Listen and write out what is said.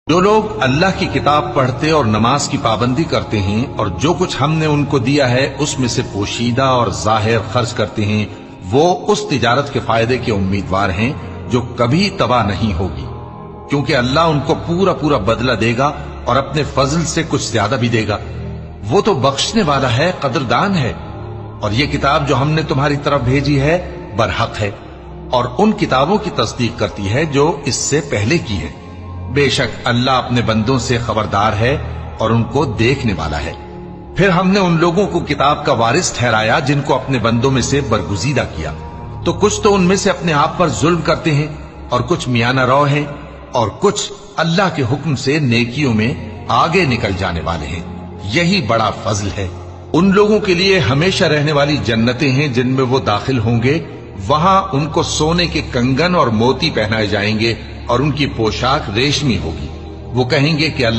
جو لوگ اللہ کی کتاب پڑھتے اور نماز کی پابندی کرتے ہیں اور جو کچھ ہم نے ان کو دیا ہے اس میں سے پوشیدہ اور ظاہر خرچ کرتے ہیں، وہ اس تجارت کے فائدے کے امیدوار ہیں جو کبھی تباہ نہیں ہوگی، کیونکہ اللہ ان کو پورا پورا بدلہ دے گا اور اپنے فضل سے کچھ زیادہ بھی دے گا۔ وہ تو بخشنے والا ہے، قدردان ہے۔ اور یہ کتاب جو ہم نے تمہاری طرف بھیجی ہے برحق ہے، اور ان کتابوں کی تصدیق کرتی ہے جو اس سے پہلے کی ہے۔ بے شک اللہ اپنے بندوں سے خبردار ہے اور ان کو دیکھنے والا ہے۔ پھر ہم نے ان لوگوں کو کتاب کا وارث ٹھہرایا جن کو اپنے بندوں میں سے برگزیدہ کیا، تو کچھ تو ان میں سے اپنے آپ پر ظلم کرتے ہیں اور کچھ میانہ رو ہیں، اور کچھ اللہ کے حکم سے نیکیوں میں آگے نکل جانے والے ہیں۔ یہی بڑا فضل ہے۔ ان لوگوں کے لیے ہمیشہ رہنے والی جنتیں ہیں جن میں وہ داخل ہوں گے، وہاں ان کو سونے کے کنگن اور موتی پہنائے جائیں گے اور ان کی پوشاک ریشمی ہوگی۔ وہ کہیں گے کہ اللہ